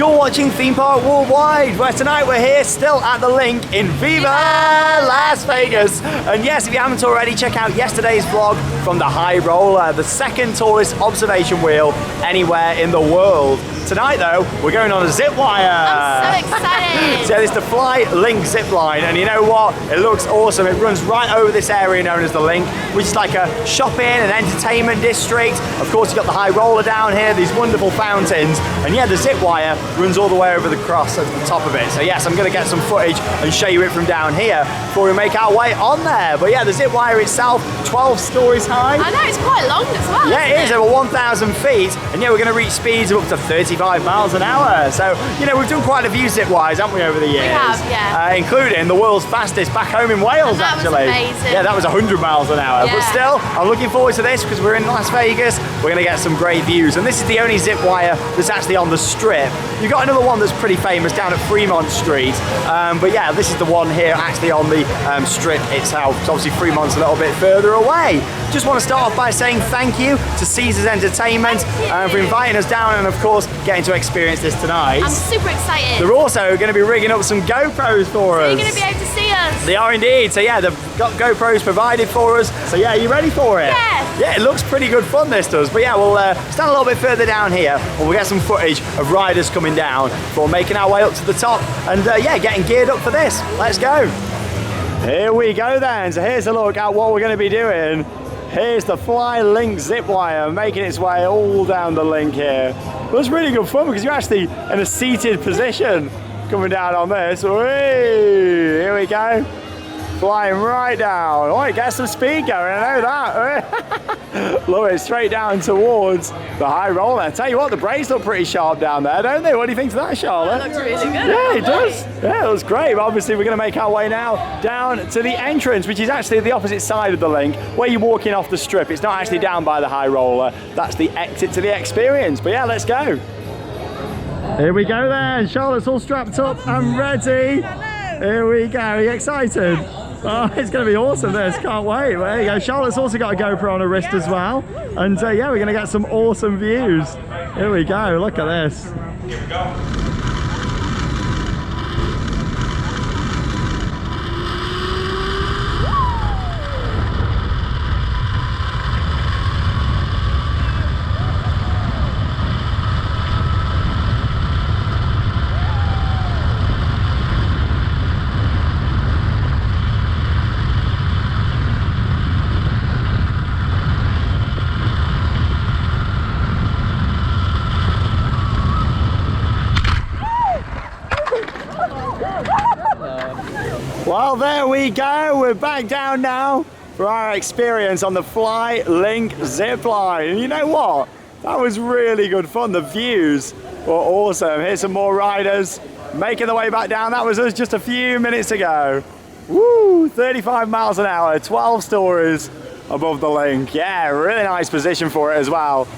You're watching Theme Park Worldwide, where tonight we're here still at the LINQ in Viva Las Vegas. And yes, if you haven't already, check out yesterday's vlog from the High Roller, the second tallest observation wheel anywhere in the world. Tonight though, we're going on a zip wire. I'm so excited. So it's the Fly LINQ Zipline, and you know what? It looks awesome. It runs right over this area known as the LINQ, which is like a shopping and entertainment district. Of course, you've got the High Roller down here, these wonderful fountains, and yeah, the zip wire runs all the way over the cross at the top of it. So yes, I'm going to get some footage and show you it from down here before we make our way on there. But yeah, the zip wire itself, 12 stories high. I know, it's quite long as well. Yeah, it is over 1,000 feet, and yeah, we're going to reach speeds of up to 35 miles an hour. So, you know, we've done quite a few zip wires, haven't we, over the years? We have, yeah. Including the world's fastest back home in Wales, that actually. Was amazing. Yeah, that was 100 miles an hour. Yeah. But still, I'm looking forward to this because we're in Las Vegas. We're going to get some great views, and this is the only zip wire that's actually on the Strip. You've got another one that's pretty famous down at Fremont Street, but yeah, this is the one here actually on the Strip itself. So obviously Fremont's a little bit further away. Just want to start off by saying thank you to Caesars Entertainment for inviting us down and of course getting to experience this tonight. I'm super excited. They're also going to be rigging up some GoPros for us. You're going to be able to see us. They are indeed. So yeah, they've got GoPros provided for us. So yeah, are you ready for it? Yeah. Yeah, it looks pretty good fun, this does. But yeah, we'll stand a little bit further down here and we'll get some footage of riders coming down before making our way up to the top and yeah, getting geared up for this. Let's go. Here we go then. So here's a look at what we're going to be doing. Here's the Fly LINQ Zipwire making its way all down the LINQ here. Well, it's really good fun because you're actually in a seated position coming down on this. Whee! Here we go. Flying right down. Oh, it gets some speed going, I know that. Look, it's straight down towards the High Roller. I tell you what, the brakes look pretty sharp down there, don't they? What do you think of that, Charlotte? That looks really good. Yeah, it does. Yeah, it looks great. But obviously, we're going to make our way now down to the entrance, which is actually the opposite side of the LINQ, where you're walking off the Strip. It's not actually down by the High Roller. That's the exit to the experience. But yeah, let's go. Here we go then. Charlotte's all strapped up and ready. Here we go. Are you excited? Oh, it's going to be awesome this, can't wait. Well, there you go. Charlotte's also got a GoPro on her wrist as well. And yeah, we're going to get some awesome views. Here we go, look at this. Here we go. Well, there we go. We're back down now for our experience on the Fly LINQ Zipline. And you know what? That was really good fun. The views were awesome. Here's some more riders making their way back down. That was us just a few minutes ago. Woo! 35 miles an hour, 12 stories above the LINQ. Yeah, really nice position for it as well.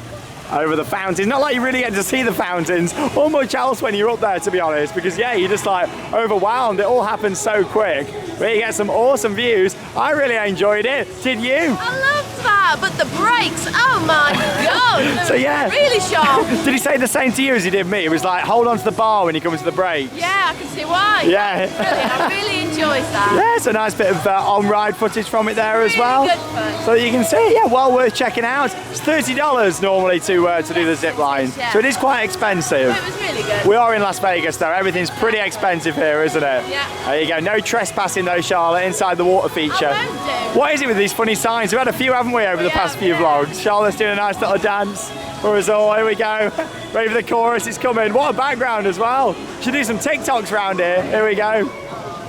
Over the fountains. Not like you really get to see the fountains or much else when you're up there, to be honest, because yeah, you're just like overwhelmed. It all happens so quick, but you get some awesome views. I really enjoyed it. Did you? I loved that, but the brakes, oh my god. So yeah, really sharp. Did he say the same to you as he did me? It was like, hold on to the bar when you come to the brakes. Yeah, I can see why. Yeah. Brilliant. I really enjoyed that. Yeah, it's a nice bit of on-ride footage from it there as well. Good fun. So you can see, yeah, well worth checking out. It's $30 normally to do the zip line, yeah. So it is quite expensive. It was really good. We are in Las Vegas though, everything's pretty expensive here, isn't it? Yeah. There you go, no trespassing though, Charlotte, inside the water feature. I won't do. What is it with these funny signs? We've had a few, haven't we, over the past few vlogs? Charlotte's doing a nice little dance for us all. Here we go. Ready for the chorus, it's coming. What a background as well. Should do some TikToks around here. Here we go.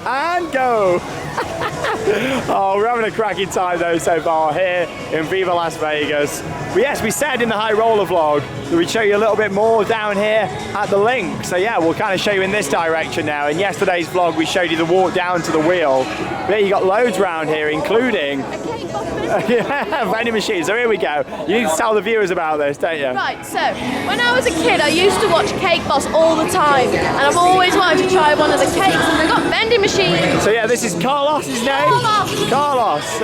And go. Oh, we're having a cracking time though so far here in Viva Las Vegas. But yes, we said in the High Roller vlog that we'd show you a little bit more down here at the LINQ. So yeah, we'll kind of show you in this direction now. In yesterday's vlog, we showed you the walk down to the wheel. But yeah, you got loads around here, including vending machines. So here we go. You need to tell the viewers about this, don't you? Right, so when I was a kid, I used to watch Cake Boss all the time, and I've always wanted to try one of the cakes, and they've got vending machines. So yeah, this is Carlos's name. Carlos. Carlos.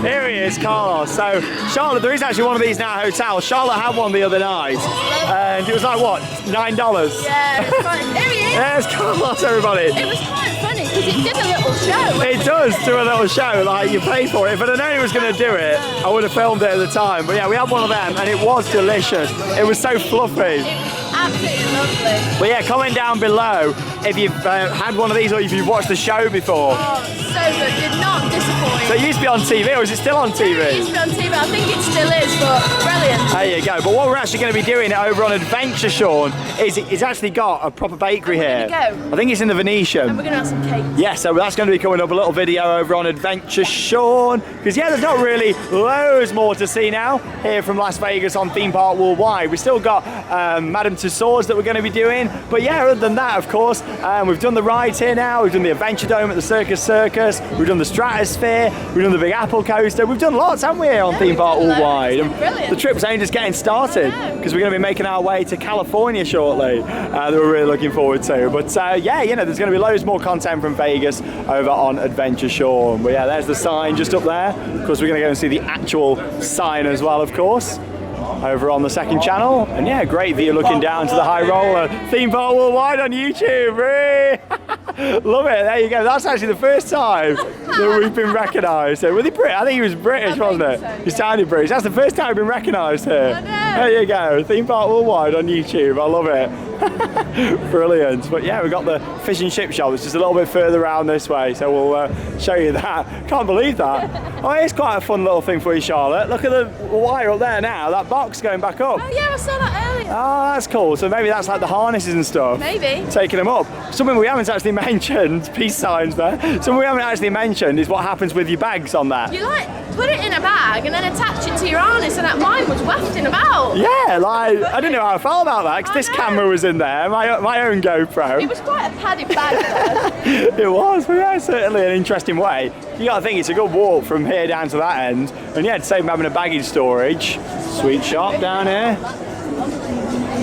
Here he is, Carlos. So Charlotte, there is actually one of these in our hotel. Charlotte had one the other night, and it was like, what, $9? Yeah, it's quite, here he is. Yeah, it's Carlos, everybody. It was quite funny because it did a little show. It does do a little show, like you pay for it. If I'd have known it was going to do it, I would have filmed it at the time. But yeah, we had one of them, and it was delicious. It was so fluffy. It was absolutely lovely. But yeah, comment down below if you've had one of these or if you've watched the show before. Oh, so good. Did not disappoint. So it used to be on TV, or is it still on TV? It used to be on TV. I think it still is, but brilliant. There you go. But what we're actually going to be doing over on Adventure Sean is it's actually got a proper bakery here. Where did we go? I think it's in the Venetian. And we're going to have some cake. Yeah, so that's going to be coming up, a little video over on Adventure Sean. Because yeah, there's not really loads more to see now here from Las Vegas on Theme Park Worldwide. We've still got Madame Tussauds that we're going to be doing. But yeah, other than that, of course, we've done the rides here now. We've done the Adventure Dome at the Circus. We've done the Stratosphere. We've done the Big Apple Coaster. We've done lots, haven't we, here on Theme Park Worldwide? Brilliant. The trip's only just getting started because we're going to be making our way to California shortly. That we're really looking forward to. But yeah, you know, there's going to be loads more content from Vegas over on Adventure Sean. But yeah, there's the sign just up there. Of course, we're going to go and see the actual sign as well, of course, over on the second channel. And yeah, great view looking down to the high roller. Theme Park Worldwide on YouTube. Love it. There you go. That's actually the first time that we've been recognised. Was he British? I think he was British, wasn't it? So, He sounded British. That's the first time we've been recognised here. I know. There you go. Theme Park Worldwide on YouTube. I love it. Brilliant. But yeah, we've got the fish and chip shop. It's just a little bit further around this way, so we'll show you that. Can't believe that. Oh, it's quite a fun little thing for you, Charlotte. Look at the wire up there now. That box going back up. Oh yeah, I saw that earlier. Oh, that's cool. So maybe that's like the harnesses and stuff. Maybe. Taking them up. Something we haven't actually mentioned, peace signs there. Something we haven't actually mentioned is what happens with your bags on that. You like put it in a bag and then attach it to your harness, and that mine was wafting about. Yeah, like, I didn't know how I felt about that because this camera was in there, my own GoPro. It was quite a padded bag though. It was, but yeah, certainly an interesting way. You gotta think it's a good walk from here down to that end. And yeah, to save having a baggage storage. Sweet shop down here.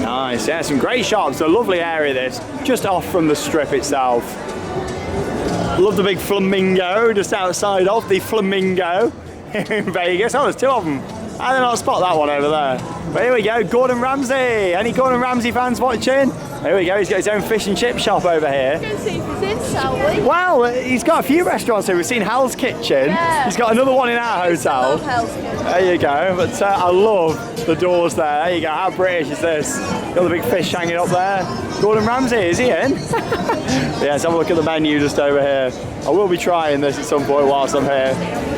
Nice, yeah, some great shops. A lovely area this, just off from the strip itself. Love the big flamingo just outside of the Flamingo in Vegas. Oh, there's two of them. I did not spot that one over there. But here we go, Gordon Ramsay. Any Gordon Ramsay fans watching? Here we go, he's got his own fish and chip shop over here. Let's go see if he's in, shall we? Well, he's got a few restaurants here. We've seen Hell's Kitchen. Yeah. He's got another one in our I hotel. love Hell's Kitchen. There you go. But I love the doors there. There you go. How British is this? Got the big fish hanging up there. Gordon Ramsay, is he in? Yeah, let's have a look at the menu just over here. I will be trying this at some point whilst I'm here.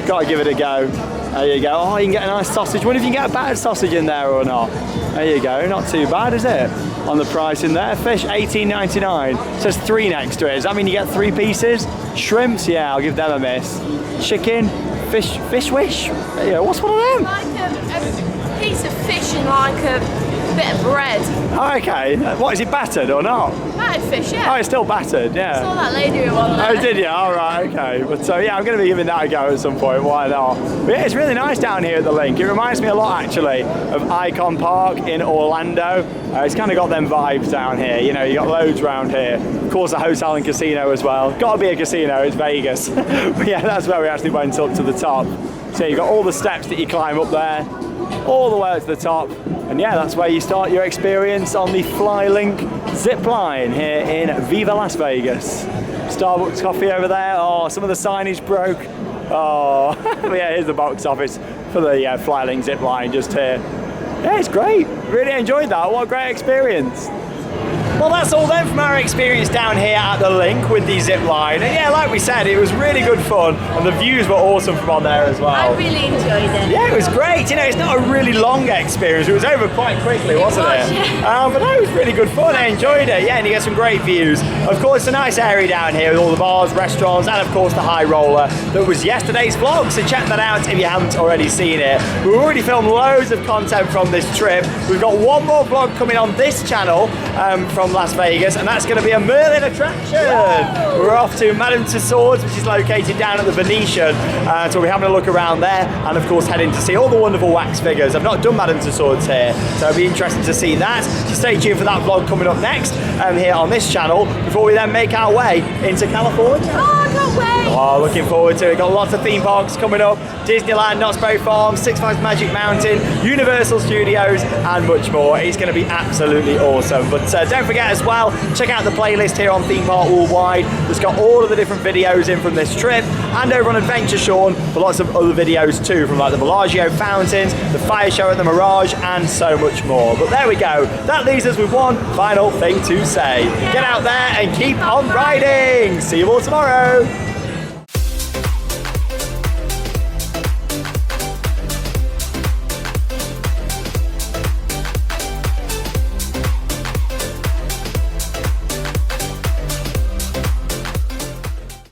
Got to give it a go. There you go. Oh, you can get a nice sausage. Wonder if you can get a battered sausage in there or not. There you go. Not too bad, is it? On the price in there. Fish, $18.99. It says 3 next to it. Does that mean you get 3 pieces? Shrimps, yeah, I'll give them a miss. Chicken, fish wish. Yeah, what's one of them? Like a piece of fish and like a bit of bread. Oh, okay. What, is it battered or not? Battered fish, yeah. Oh, it's still battered, yeah. I saw that lady who won that. Oh, did you? All right, okay. But so yeah, I'm going to be giving that a go at some point. Why not? But yeah, it's really nice down here at the LINQ. It reminds me a lot, actually, of Icon Park in Orlando. It's kind of got them vibes down here. You know, you got loads around here. Of course, a hotel and casino as well. Got to be a casino. It's Vegas. But yeah, that's where we actually went up to the top. So you've got all the steps that you climb up there, all the way up to the top. And yeah, that's where you start your experience on the Fly LINQ Zipline here in Viva Las Vegas. Starbucks coffee over there. Oh, some of the signage broke. Oh, yeah, here's the box office for the Fly LINQ Zipline just here. Yeah, it's great. Really enjoyed that. What a great experience. Well, that's all then from our experience down here at the LINQ with the Zipline. And yeah, like we said, it was really good fun and the views were awesome from on there as well. I really enjoyed it. Yeah, it was great. You know, it's not a really long experience. It was over quite quickly, wasn't it? Yeah. But no, it was really good fun. I enjoyed it. Yeah, and you get some great views. Of course, it's a nice area down here with all the bars, restaurants, and of course the high roller that was yesterday's vlog. So check that out if you haven't already seen it. We've already filmed loads of content from this trip. We've got one more vlog coming on this channel from Las Vegas, and that's going to be a Merlin attraction. Whoa. We're off to Madame Tussauds, which is located down at the Venetian, so we'll be having a look around there, and of course heading to see all the wonderful wax figures. I've not done Madame Tussauds here, so it'll be interesting to see that. So stay tuned for that vlog coming up next here on this channel before we then make our way into California. Oh, I can't wait. Oh, looking forward to it. Got lots of theme parks coming up. Disneyland, Knott's Berry Farm, Six Flags Magic Mountain, Universal Studios, and much more. It's going to be absolutely awesome. But don't forget as well, check out the playlist here on Theme Park Worldwide. It's got all of the different videos in from this trip, and over on Adventure Sean for lots of other videos too, from like the Bellagio fountains, the fire show at the Mirage, and so much more. But there we go. That leaves us with one final thing to say. Get out there and keep on riding. See you all tomorrow.